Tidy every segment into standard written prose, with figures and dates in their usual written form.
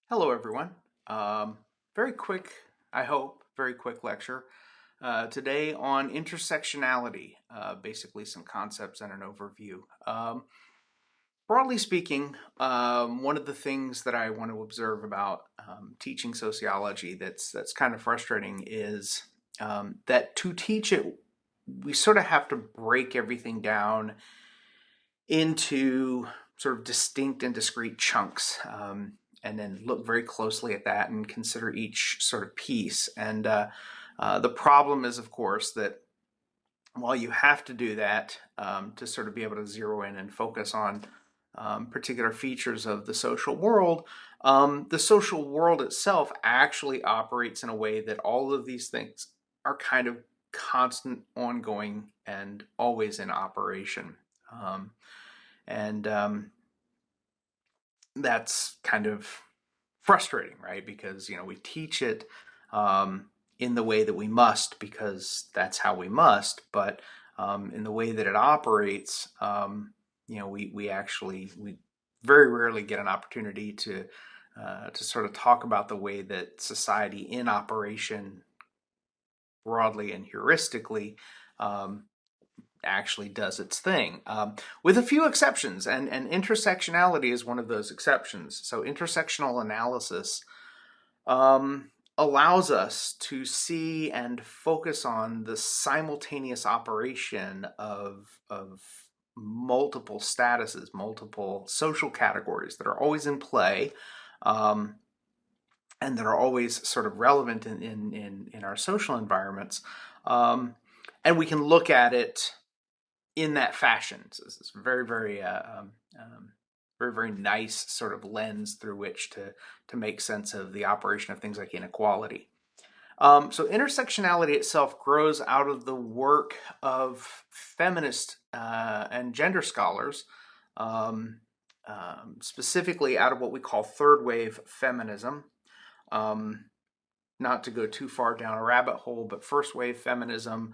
Hello, everyone. Very quick, I hope, very quick lecture today on intersectionality, basically some concepts and an overview. Broadly speaking, one of the things that I want to observe about teaching sociology that's kind of frustrating is that to teach it, we sort of have to break everything down into sort of distinct and discrete chunks, and then look very closely at that and consider each sort of piece. And the problem is, of course, that while you have to do that to sort of be able to zero in and focus on particular features of the social world itself actually operates in a way that all of these things are kind of constant, ongoing, and always in operation. And that's kind of frustrating, right? Because we teach it in the way that we must because that's how we must, but in the way that it operates, we very rarely get an opportunity to sort of talk about the way that society in operation, broadly and heuristically, actually does its thing, with a few exceptions, and intersectionality is one of those exceptions. So intersectional analysis allows us to see and focus on the simultaneous operation of multiple statuses, multiple social categories that are always in play, and that are always sort of relevant in our social environments, and we can look at it in that fashion. So this is very, very, very, very nice sort of lens through which to make sense of the operation of things like inequality. So intersectionality itself grows out of the work of feminist and gender scholars, specifically out of what we call third wave feminism. Not to go too far down a rabbit hole, but first wave feminism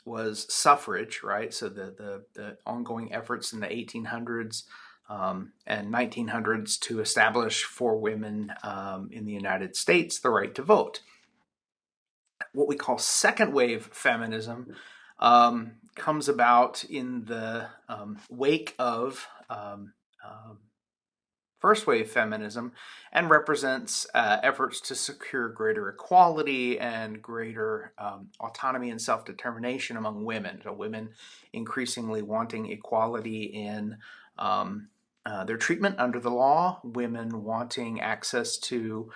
was suffrage, right? So the ongoing efforts in the 1800s and 1900s to establish for women in the United States the right to vote. What we call second wave feminism comes about in the wake of first wave feminism and represents efforts to secure greater equality and greater autonomy and self-determination among women. So women increasingly wanting equality in their treatment under the law, women wanting access to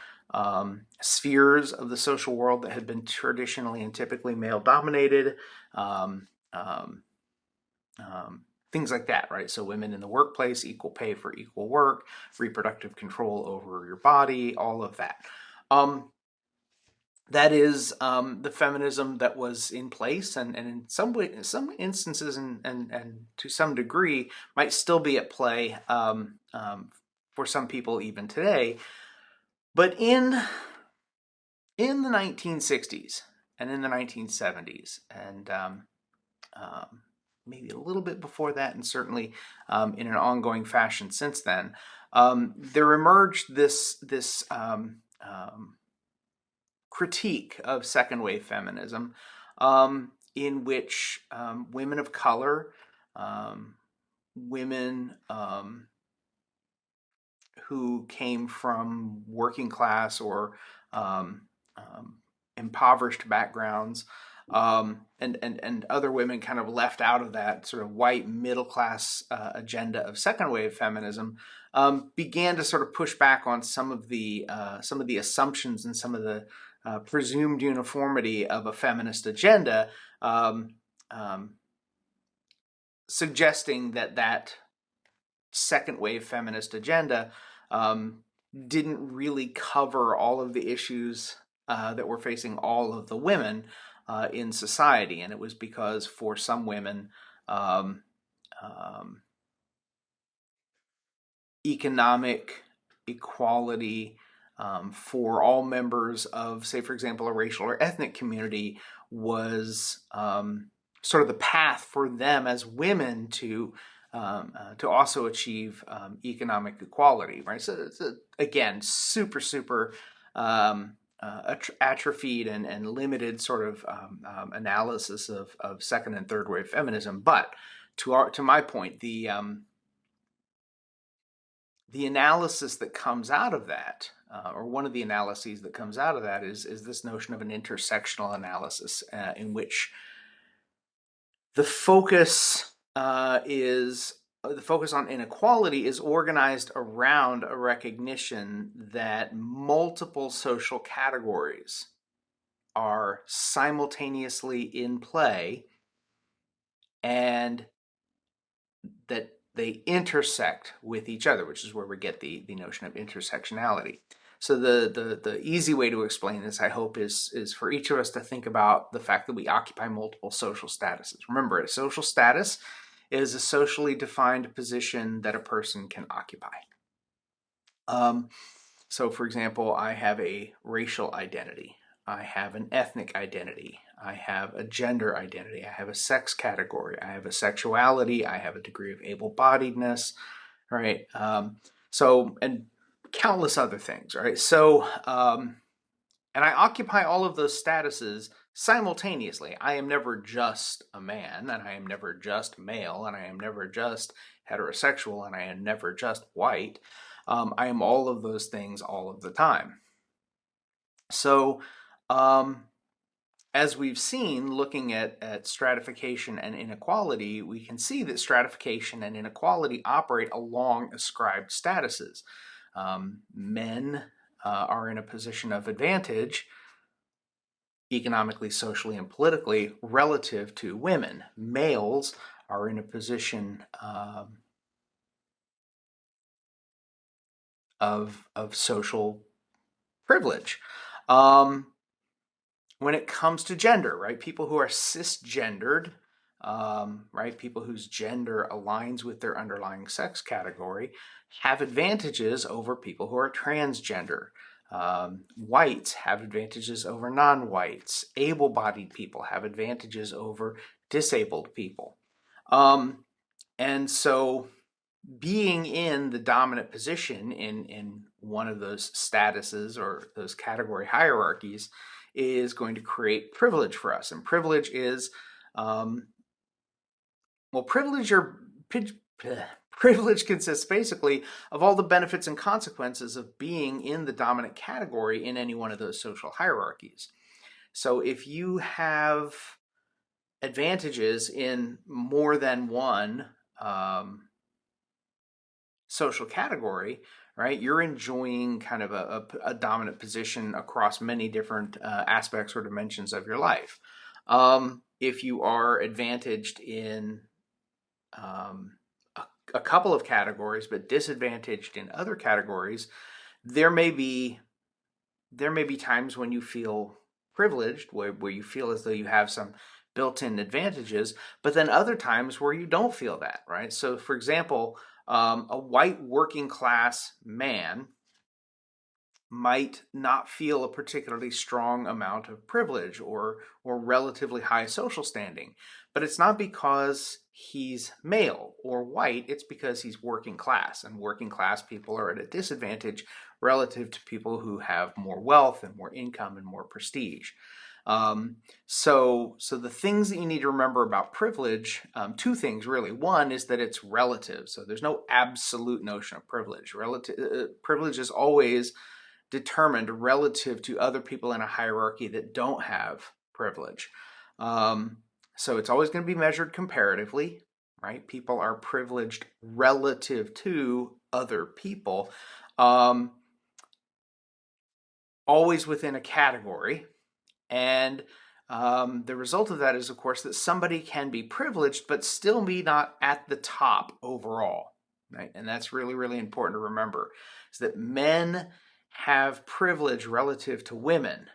spheres of the social world that had been traditionally and typically male-dominated, things like that, right? So women in the workplace, equal pay for equal work, reproductive control over your body, all of that. That is the feminism that was in place, and in some instances, and to some degree, might still be at play for some people even today. But in the 1960s and in the 1970s, and maybe a little bit before that, and certainly in an ongoing fashion since then, there emerged this critique of second wave feminism, in which women of color, women who came from working class or impoverished backgrounds, and other women kind of left out of that sort of white middle class agenda of second wave feminism, began to sort of push back on some of the assumptions and some of the presumed uniformity of a feminist agenda, suggesting that second wave feminist agenda didn't really cover all of the issues that were facing all of the women in society. And it was because for some women, economic equality for all members of, say, for example, a racial or ethnic community was sort of the path for them as women to to also achieve economic equality, right? So it's again, super atrophied and limited sort of analysis of second and third wave feminism. But to my point, the analysis that comes out of that, or one of the analyses that comes out of that, is this notion of an intersectional analysis, in which the focus on inequality is organized around a recognition that multiple social categories are simultaneously in play, and that they intersect with each other, which is where we get the notion of intersectionality. So the easy way to explain this, I hope, is for each of us to think about the fact that we occupy multiple social statuses. Remember, a social status is a socially defined position that a person can occupy. So, for example, I have a racial identity. I have an ethnic identity. I have a gender identity. I have a sex category. I have a sexuality. I have a degree of able-bodiedness, right? And countless other things, right? So, and I occupy all of those statuses simultaneously. I am never just a man, and I am never just male, and I am never just heterosexual, and I am never just white. I am all of those things all of the time. So, as we've seen, looking at stratification and inequality, we can see that stratification and inequality operate along ascribed statuses. Men are in a position of advantage economically, socially, and politically relative to women. Males are in a position of social privilege. When it comes to gender, right? People who are cisgendered, right? People whose gender aligns with their underlying sex category have advantages over people who are transgender. Whites have advantages over non-whites. Able-bodied people have advantages over disabled people. And so being in the dominant position in one of those statuses or those category hierarchies is going to create privilege for us. And privilege is, privilege consists basically of all the benefits and consequences of being in the dominant category in any one of those social hierarchies. So if you have advantages in more than one social category, right, you're enjoying kind of a dominant position across many different aspects or dimensions of your life. If you are advantaged in a couple of categories but disadvantaged in other categories, there may be times when you feel privileged, where you feel as though you have some built-in advantages, but then other times where you don't feel that, right? So, for example, a white working class man might not feel a particularly strong amount of privilege or relatively high social standing, but it's not because he's male or white, it's because he's working class, and working class people are at a disadvantage relative to people who have more wealth and more income and more prestige. So the things that you need to remember about privilege, two things really. One is that it's relative. So there's no absolute notion of privilege. Privilege is always determined relative to other people in a hierarchy that don't have privilege. So it's always going to be measured comparatively, right? People are privileged relative to other people, always within a category. And the result of that is, of course, that somebody can be privileged but still be not at the top overall, right? And that's really, really important to remember, is that men have privilege relative to women.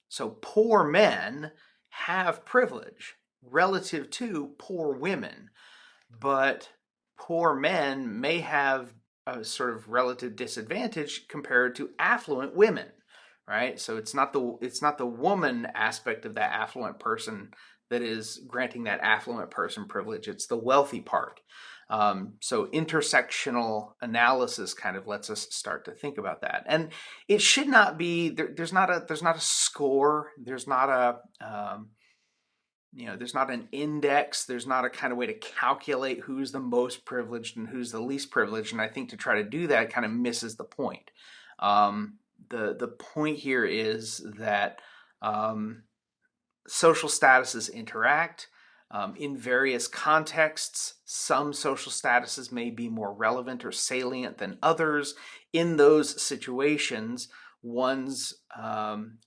So poor men have privilege relative to poor women, but poor men may have a sort of relative disadvantage compared to affluent women, right? So it's not the woman aspect of that affluent person that is granting that affluent person privilege. It's the wealthy part. So intersectional analysis kind of lets us start to think about that, and it should not be there's not a score. There's not a there's not an index. There's not a kind of way to calculate who's the most privileged and who's the least privileged. And I think to try to do that kind of misses the point. The point here is that social statuses interact. In various contexts, some social statuses may be more relevant or salient than others. In those situations, one's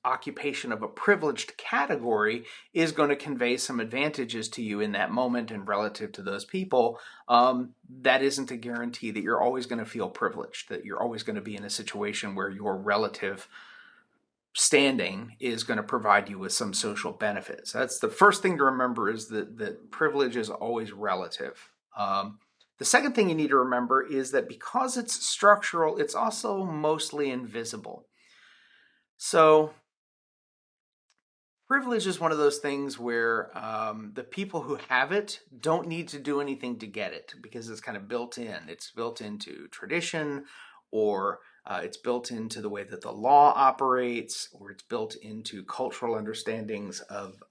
occupation of a privileged category is going to convey some advantages to you in that moment and relative to those people. That isn't a guarantee that you're always going to feel privileged, that you're always going to be in a situation where your relative standing is going to provide you with some social benefits. That's the first thing to remember, is that privilege is always relative. The second thing you need to remember is that because it's structural, it's also mostly invisible. So privilege is one of those things where the people who have it don't need to do anything to get it, because it's kind of built in. It's built into tradition, or it's built into the way that the law operates, or it's built into cultural understandings of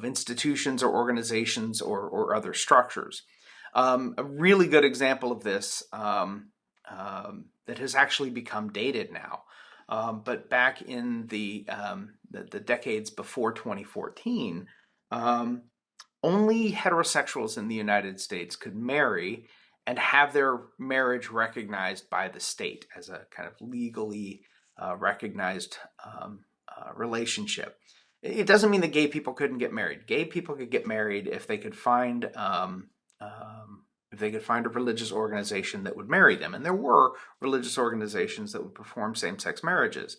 institutions or organizations or other structures. A really good example of this that has actually become dated now, but back in the decades before 2014, only heterosexuals in the United States could marry and have their marriage recognized by the state as a kind of legally recognized relationship. It doesn't mean that gay people couldn't get married. Gay people could get married if they could find a religious organization that would marry them, and there were religious organizations that would perform same-sex marriages.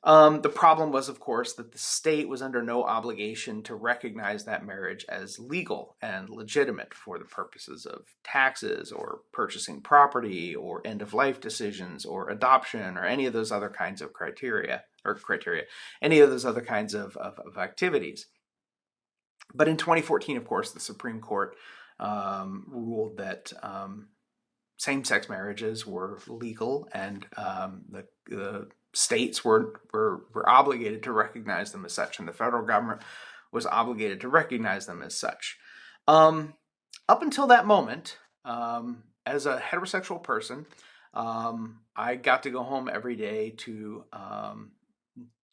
The problem was, of course, that the state was under no obligation to recognize that marriage as legal and legitimate for the purposes of taxes or purchasing property or end-of-life decisions or adoption or any of those other kinds of any of those other kinds of activities. But in 2014, of course, the Supreme Court ruled that same-sex marriages were legal, and the states were obligated to recognize them as such, and the federal government was obligated to recognize them as such. Up until that moment, as a heterosexual person, I got to go home every day to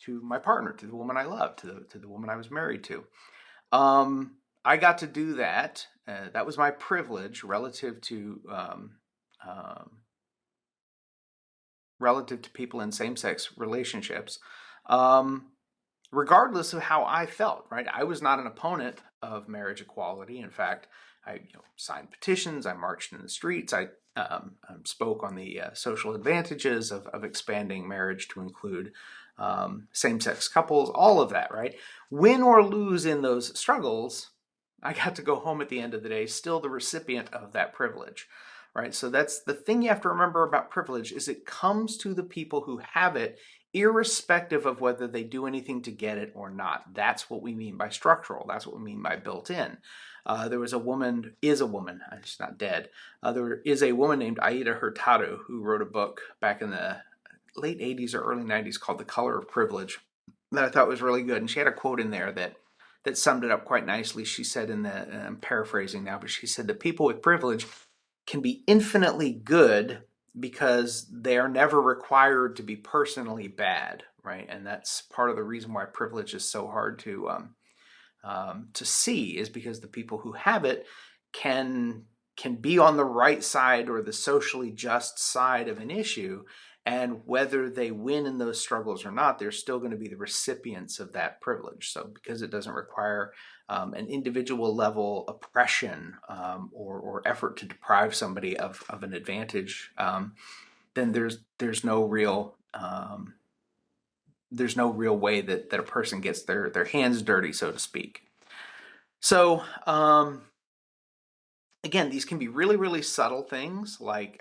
my partner, to the woman I loved, to the woman I was married to. I got to do that. That was my privilege relative to people in same-sex relationships, regardless of how I felt. Right? I was not an opponent of marriage equality. In fact, I signed petitions. I marched in the streets. I spoke on the social advantages of expanding marriage to include same-sex couples. All of that. Right? Win or lose in those struggles, I got to go home at the end of the day still the recipient of that privilege. Right? So that's the thing you have to remember about privilege, is it comes to the people who have it, irrespective of whether they do anything to get it or not. That's what we mean by structural. That's what we mean by built in. There was a woman, she's not dead. There is a woman named Aida Hurtado who wrote a book back in the late 80s or early 90s called The Color of Privilege that I thought was really good. And she had a quote in there that summed it up quite nicely. She said, I'm paraphrasing now, but she said that people with privilege can be infinitely good because they are never required to be personally bad, right? And that's part of the reason why privilege is so hard to see, is because the people who have it can be on the right side or the socially just side of an issue, and whether they win in those struggles or not, they're still going to be the recipients of that privilege. So because it doesn't require an individual level oppression or effort to deprive somebody of an advantage, then there's no real way that a person gets their hands dirty, so to speak. So again, these can be really, really subtle things, like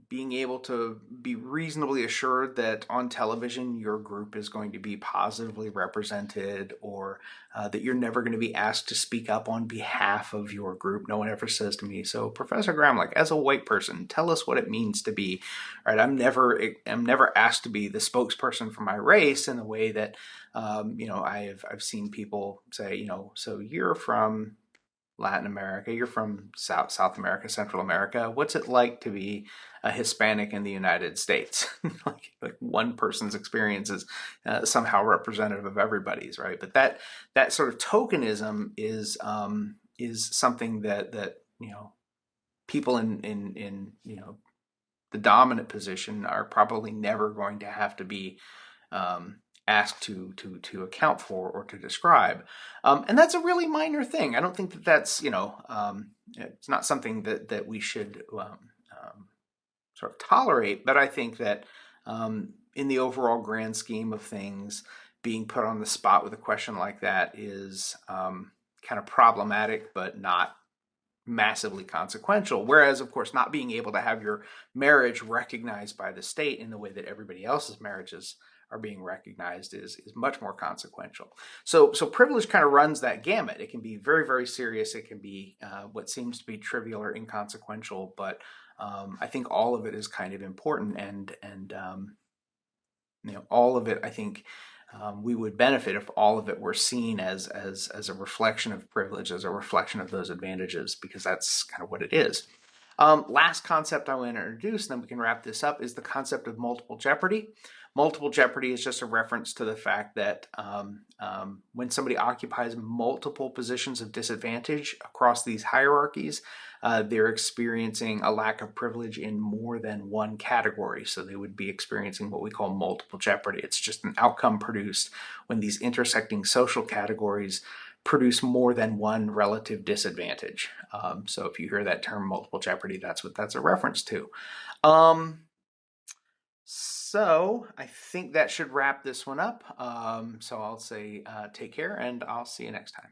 being able to be reasonably assured that on television your group is going to be positively represented, or that you're never going to be asked to speak up on behalf of your group. No one ever says to me, "So, Professor Graham, like as a white person, tell us what it means to be." Right? I'm never asked to be the spokesperson for my race in a way that, I've seen people say, so you're from Latin America, you're from South America, Central America. What's it like to be a Hispanic in the United States? like one person's experience is somehow representative of everybody's, right? But that sort of tokenism is something that people in the dominant position are probably never going to have to be asked to account for or to describe, and that's a really minor thing. I don't think that's it's not something that we should sort of tolerate. But I think that in the overall grand scheme of things, being put on the spot with a question like that is kind of problematic, but not massively consequential. Whereas, of course, not being able to have your marriage recognized by the state in the way that everybody else's marriages are being recognized is much more consequential. So privilege kind of runs that gamut. It can be very, very serious. It can be what seems to be trivial or inconsequential, but I think all of it is kind of important, and all of it, I think, we would benefit if all of it were seen as a reflection of privilege, as a reflection of those advantages, because that's kind of what it is. Last concept I want to introduce, and then we can wrap this up, is the concept of multiple jeopardy. Multiple jeopardy is just a reference to the fact that when somebody occupies multiple positions of disadvantage across these hierarchies, they're experiencing a lack of privilege in more than one category. So they would be experiencing what we call multiple jeopardy. It's just an outcome produced when these intersecting social categories produce more than one relative disadvantage. So if you hear that term multiple jeopardy, that's what that's a reference to. So I think that should wrap this one up. So I'll say take care, and I'll see you next time.